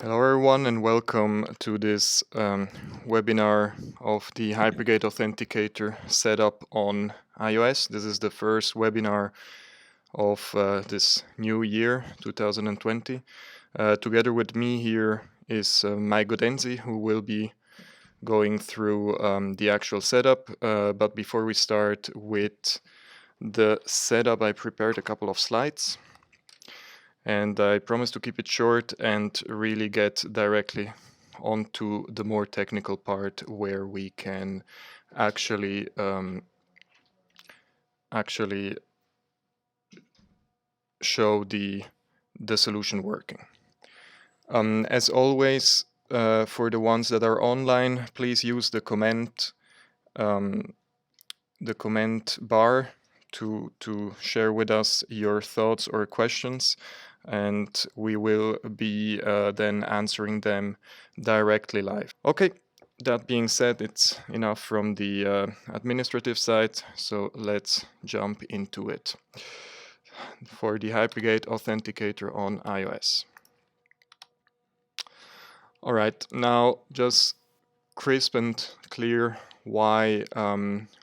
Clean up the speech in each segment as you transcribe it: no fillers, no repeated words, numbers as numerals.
Hello everyone and welcome to this webinar of the Hypergate Authenticator setup on iOS. This is the first webinar of this new year, 2020. Together with me here is Mike Godenzi, who will be going through the actual setup. But before we start with the setup, I prepared a couple of slides. And I promise to keep it short and really get directly onto the more technical part where we can actually show the solution working. As always, for the ones that are online, please use the comment bar to share with us your thoughts or questions, and we will be then answering them directly live. Okay, that being said, it's enough from the administrative side, so let's jump into it. For the Hypergate Authenticator on iOS. All right, now just crisp and clear why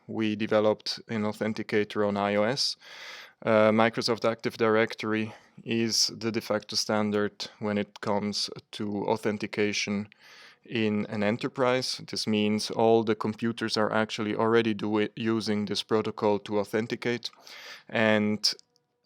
we developed an authenticator on iOS. Microsoft Active Directory is the de facto standard when it comes to authentication in an enterprise. This means all the computers are actually already using this protocol to authenticate, and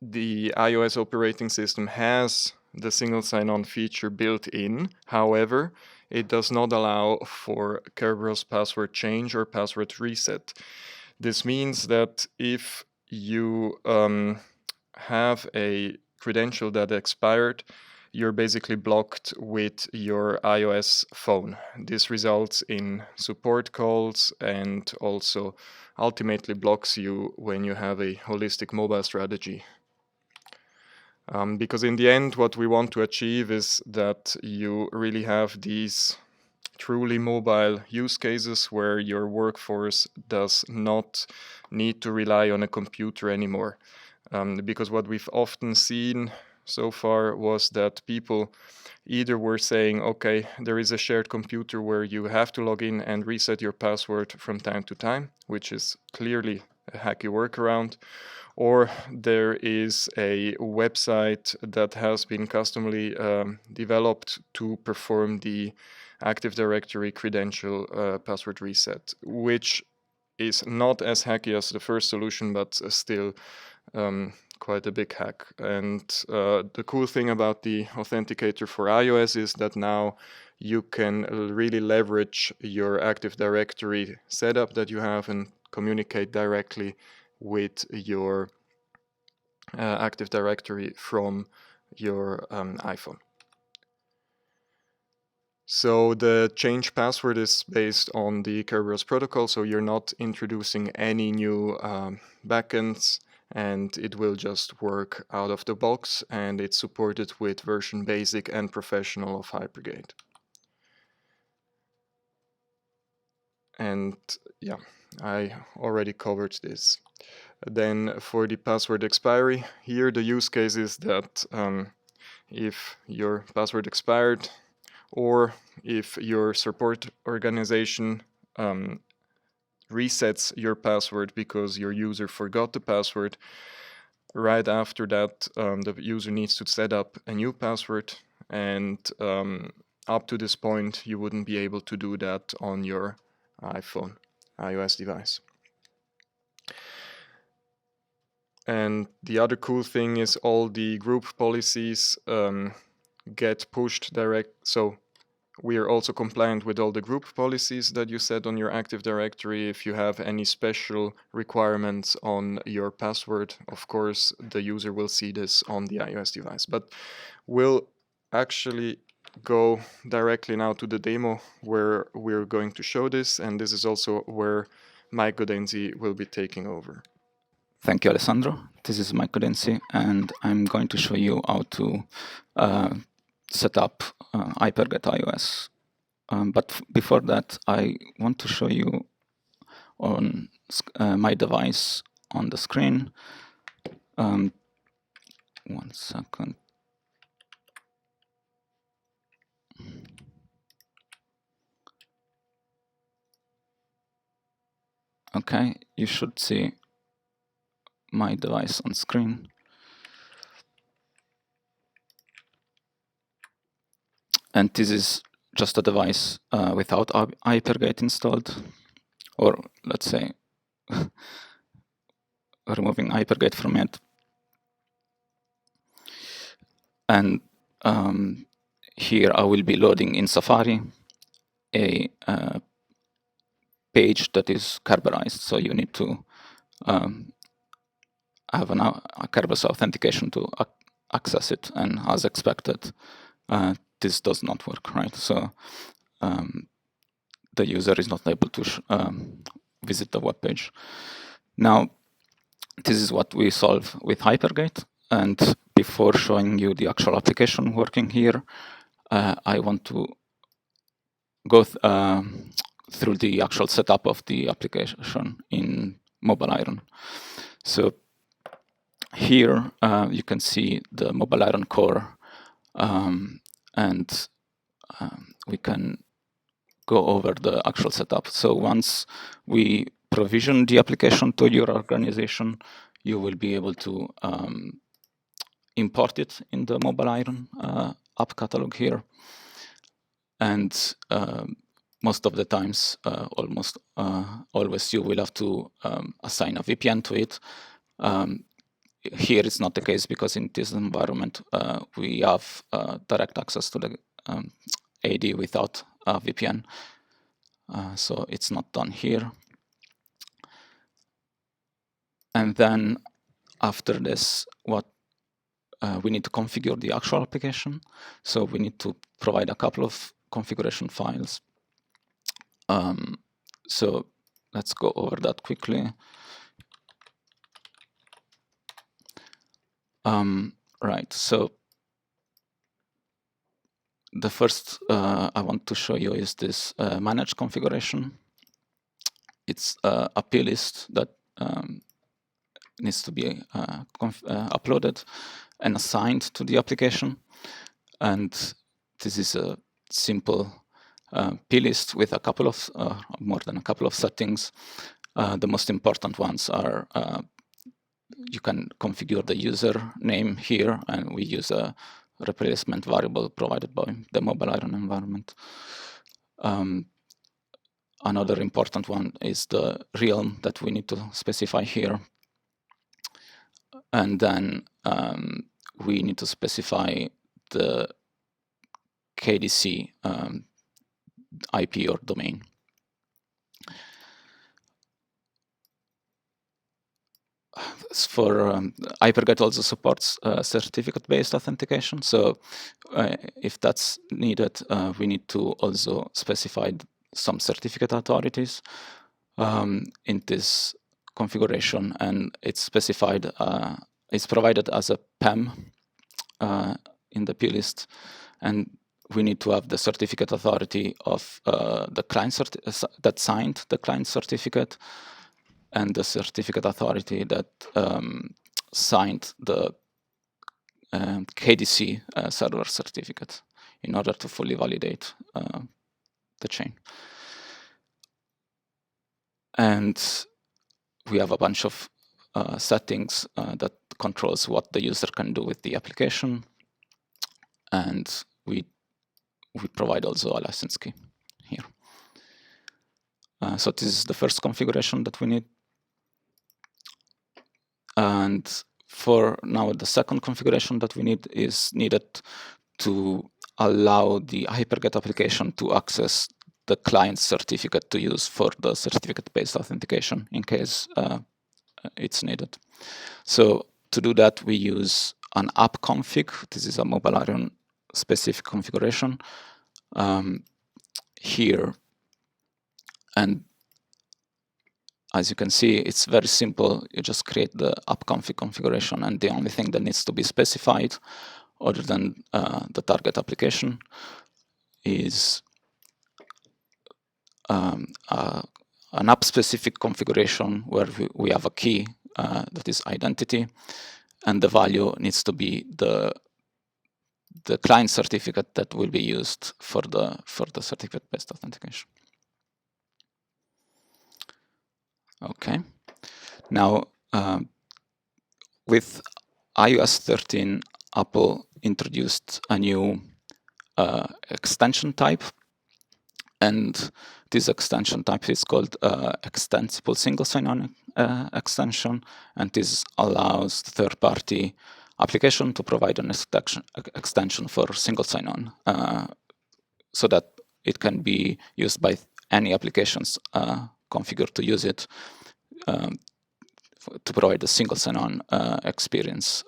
the iOS operating system has the single sign-on feature built in. However, it does not allow for Kerberos password change or password reset. This means that if you have a credential that expired, you're basically blocked with your iOS phone. This results in support calls and also ultimately blocks you when you have a holistic mobile strategy. Because in the end, what we want to achieve is that you really have these truly mobile use cases where your workforce does not need to rely on a computer anymore. Because what we've often seen so far was that people either were saying, okay, there is a shared computer where you have to log in and reset your password from time to time, which is clearly a hacky workaround, or there is a website that has been customly developed to perform the Active Directory credential password reset, which is not as hacky as the first solution, but still quite a big hack. And the cool thing about the authenticator for iOS is that now you can really leverage your Active Directory setup that you have and communicate directly with your Active Directory from your iPhone. So the change password is based on the Kerberos protocol, so you're not introducing any new backends, and it will just work out of the box, and it's supported with version basic and professional of Hypergate. And yeah, I already covered this. Then for the password expiry, here the use case is that if your password expired, or if your support organization resets your password because your user forgot the password, right after that the user needs to set up a new password, and up to this point you wouldn't be able to do that on your iOS device. And the other cool thing is all the group policies get pushed direct. So we are also compliant with all the group policies that you set on your Active Directory. If you have any special requirements on your password, of course, the user will see this on the iOS device. But we'll actually go directly now to the demo where we're going to show this, and this is also where Mike Godenzi will be taking over. Thank you, Alessandro. This is Mike Godenzi, and I'm going to show you how to set up Hypergate iOS. But before that, I want to show you on my device on the screen. 1 second. Okay, you should see my device on screen. And this is just a device without Hypergate installed, or let's say removing Hypergate from it. And here I will be loading in Safari a page that is Kerberized. So you need to have a Kerberos authentication to access it. And as expected, this does not work, right? So the user is not able to visit the web page. Now, this is what we solve with Hypergate. And before showing you the actual application working here, I want to go through the actual setup of the application in Mobile Iron. So here you can see the Mobile Iron core, and we can go over the actual setup. So once we provision the application to your organization, you will be able to import it in the Mobile Iron app catalog here. And most of the times, almost always, you will have to assign a VPN to it. Here it's not the case because in this environment, we have direct access to the AD without a VPN. So it's not done here. And then after this, what we need to configure the actual application. So we need to provide a couple of configuration files. So let's go over that quickly. Right, so the first I want to show you is this manage configuration. It's a plist that needs to be uploaded and assigned to the application. And this is a simple plist with a couple of, more than a couple of settings. The most important ones are you can configure the user name here, and we use a replacement variable provided by the Mobile Iron environment. Another important one is the realm that we need to specify here. And then we need to specify the KDC IP or domain. For Hypergate also supports certificate-based authentication. So if that's needed, we need to also specify some certificate authorities in this configuration, and it's specified. It's provided as a PEM in the plist, and we need to have the certificate authority of the client that signed the client certificate, and the certificate authority that signed the KDC server certificate in order to fully validate the chain. And we have a bunch of settings that controls what the user can do with the application. And we provide also a license key here. So this is the first configuration that we need. And for now, the second configuration that we need is needed to allow the Hypergate application to access the client certificate to use for the certificate-based authentication in case it's needed. So to do that, we use an app config. This is a Mobile Iron specific configuration here. And as you can see, it's very simple. You just create the app config configuration, and the only thing that needs to be specified other than the target application is an app-specific configuration where we have a key that is identity, and the value needs to be the client certificate that will be used for the certificate-based authentication. Okay. Now, with iOS 13, Apple introduced a new extension type, and this extension type is called extensible single sign-on extension, and this allows third-party application to provide an extension for single sign-on, so that it can be used by any applications configured to use it, to provide a single sign-on experience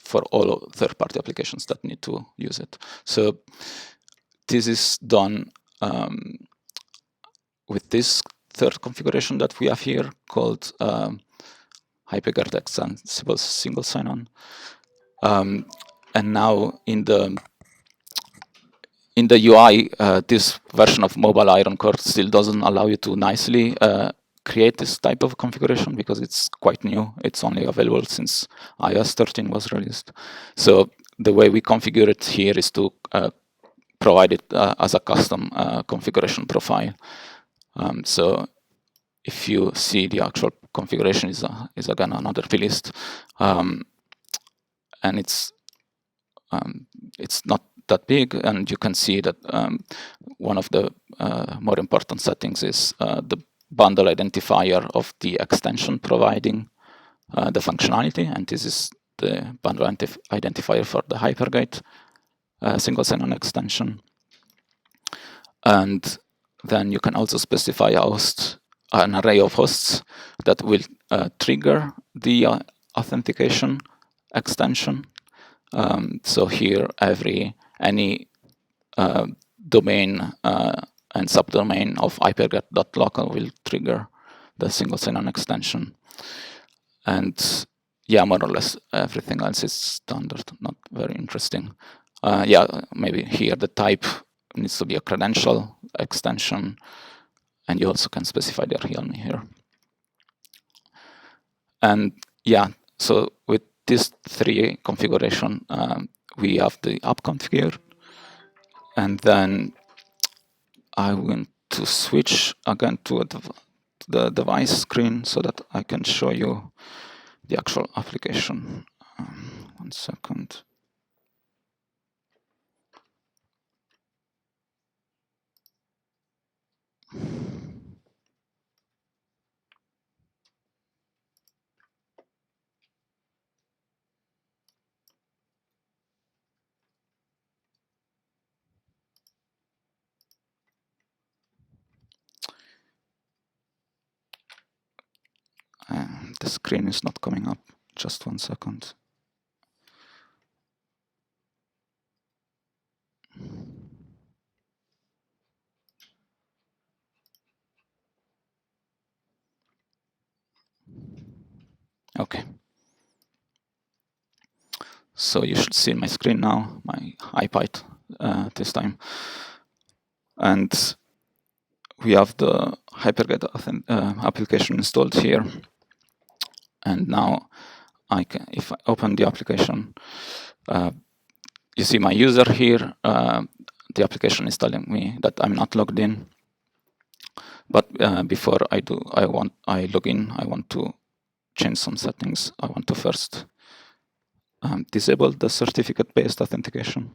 for all third-party applications that need to use it. So this is done with this third configuration that we have here called Hypergate extensible single sign-on. And now in the UI, this version of Mobile Iron Core still doesn't allow you to nicely create this type of configuration because it's quite new. It's only available since iOS 13 was released. So the way we configure it here is to provide it as a custom configuration profile. So if you see the actual configuration is again another plist, and it's not that big, and you can see that one of the more important settings is the bundle identifier of the extension providing the functionality, and this is the bundle identifier for the Hypergate single sign-on extension. And then you can also specify an array of hosts that will trigger the authentication extension. So here, any domain and subdomain of hypergate.local will trigger the single sign-on extension. And yeah, more or less everything else is standard, not very interesting. Yeah, maybe here the type needs to be a credential extension, and you also can specify the realme here. And yeah, so with these three configuration, we have the app configured, and then I want to switch again to the device screen so that I can show you the actual application. 1 second. The screen is not coming up. Just 1 second. Okay. So you should see my screen now, my iPad this time. And we have the Hypergate application installed here. And now if I open the application, you see my user here. The application is telling me that I'm not logged in. But before I log in, I want to change some settings. I want to first disable the certificate-based authentication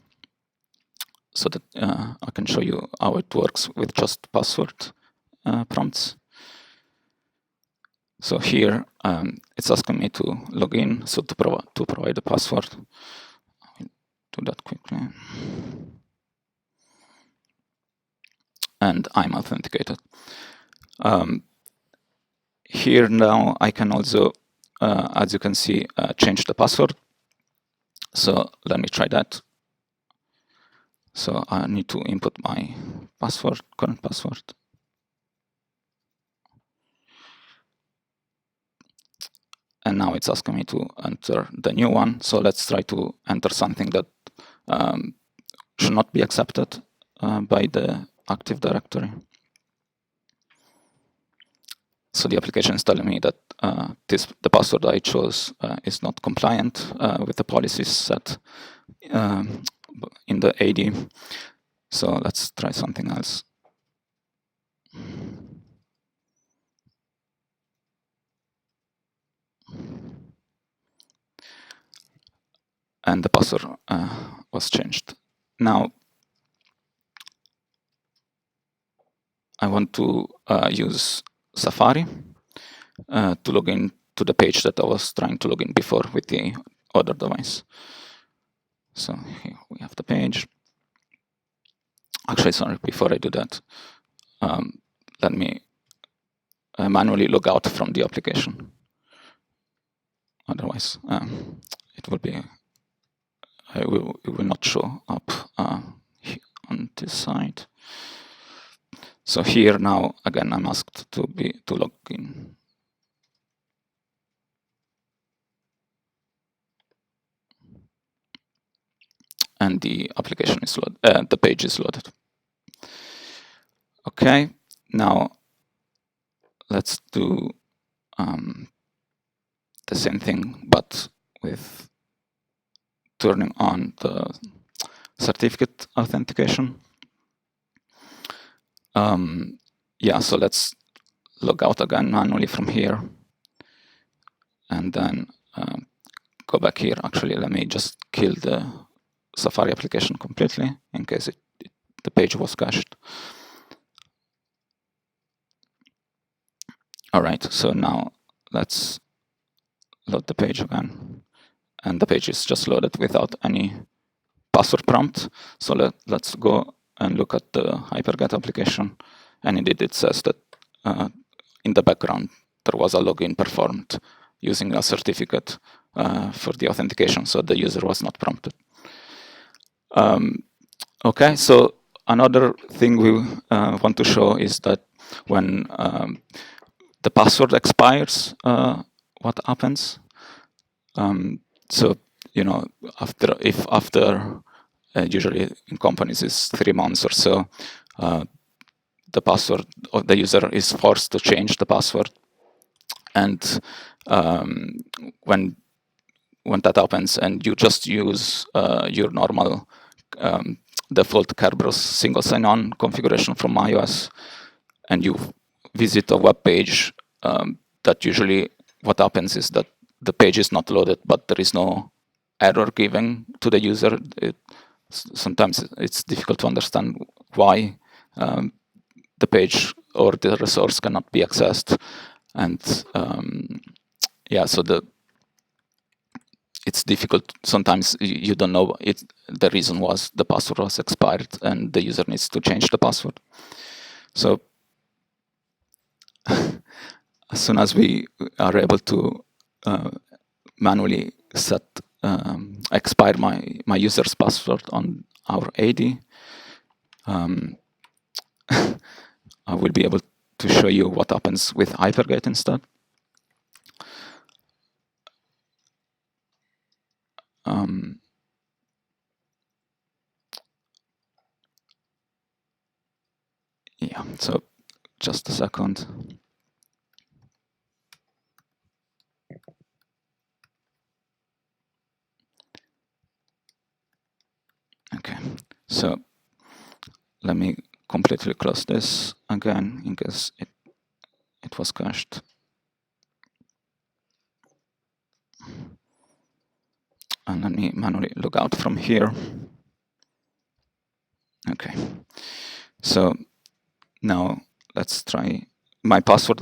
so that I can show you how it works with just password prompts. So here it's asking me to log in, so to provide a password. I'll do that quickly. And I'm authenticated. Here now I can also, as you can see, change the password. So let me try that. So I need to input my password, current password. And now it's asking me to enter the new one. So let's try to enter something that should not be accepted by the Active Directory. So the application is telling me that the password I chose is not compliant with the policies set in the AD. So let's try something else. and the password was changed. Now I want to use Safari to log in to the page that I was trying to log in before with the other device. So here we have the page. Actually, sorry, before I do that, let me manually log out from the application. Otherwise, it will not show up on this side. So here now, again, I'm asked to log in. And the application is loaded, the page is loaded. Okay, now let's do the same thing, but with turning on the certificate authentication. Yeah, so let's log out again manually from here, and then go back here. Actually, let me just kill the Safari application completely in case the page was cached. All right, so now let's load the page again, and the page is just loaded without any password prompt. So let's go and look at the Hypergate application, and indeed it says that in the background there was a login performed using a certificate for the authentication, so the user was not prompted. Okay, so another thing we want to show is that when the password expires, what happens? So after usually in companies is 3 months or so, the password of the user is forced to change the password, and when that happens and you just use your normal default Kerberos single sign-on configuration from iOS, and you visit a web page, that usually what happens is that the page is not loaded, but there is no error given to the user. Sometimes it's difficult to understand why the page or the resource cannot be accessed, and yeah, so it's difficult. Sometimes you don't know it. The reason was the password was expired, and the user needs to change the password. So as soon as we are able to manually set expire my user's password on our AD, I will be able to show you what happens with Hypergate instead. Yeah, so just a second. Okay, so let me completely close this again in case it was cached. And let me manually log out from here. Okay, so now let's try. My password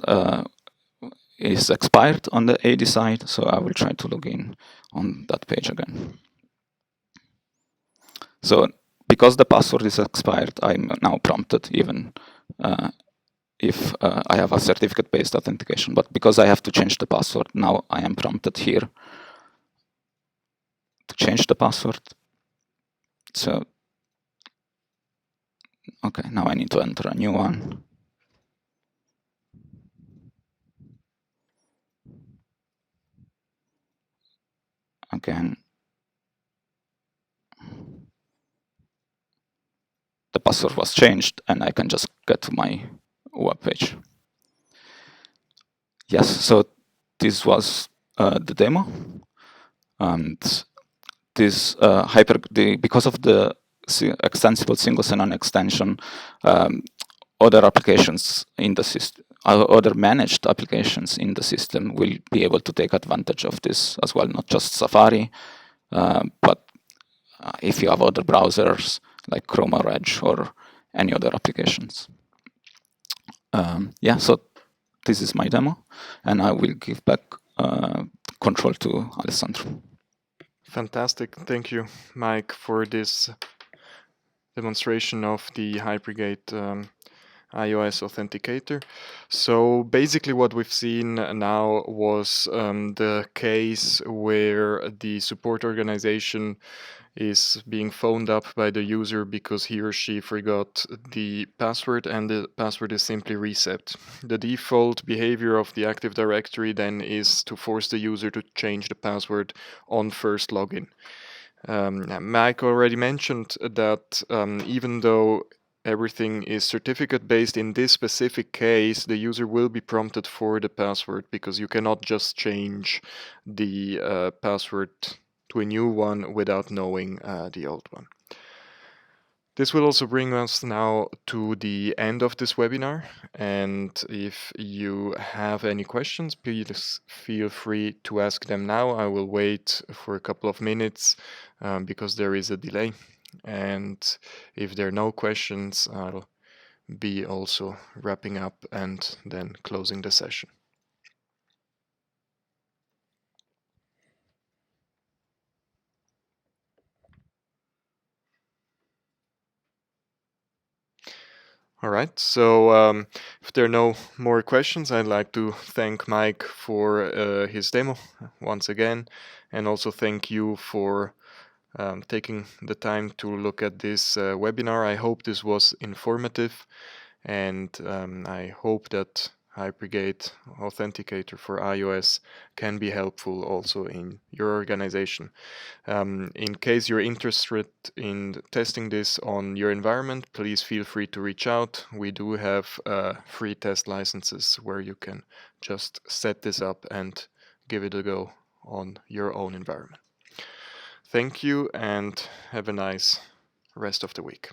is expired on the AD side, so I will try to log in on that page again. So because the password is expired, I'm now prompted even if I have a certificate-based authentication. But because I have to change the password, now I am prompted here to change the password. So, okay, now I need to enter a new one. Again, the password was changed, and I can just get to my web page. Yes, so this was the demo, and this because of the extensible single sign-on extension, other applications in the system, other managed applications in the system will be able to take advantage of this as well, not just Safari, But if you have other browsers like Chrome or Edge or any other applications. Yeah, so this is my demo, and I will give back control to Alessandro. Fantastic. Thank you, Mike, for this demonstration of the Hypergate iOS authenticator. So basically what we've seen now was the case where the support organization is being phoned up by the user because he or she forgot the password and the password is simply reset. The default behavior of the Active Directory then is to force the user to change the password on first login. Mike already mentioned that even though everything is certificate based, in this specific case the user will be prompted for the password because you cannot just change the password to a new one without knowing the old one. This will also bring us now to the end of this webinar, and if you have any questions, please feel free to ask them now. I will wait for a couple of minutes because there is a delay, and if there are no questions, I'll be also wrapping up and then closing the session. All right, so if there are no more questions, I'd like to thank Mike for his demo once again, and also thank you for taking the time to look at this webinar. I hope this was informative, and I hope that Hypergate Authenticator for iOS can be helpful also in your organization. In case you're interested in testing this on your environment, please feel free to reach out. We do have free test licenses where you can just set this up and give it a go on your own environment. Thank you and have a nice rest of the week.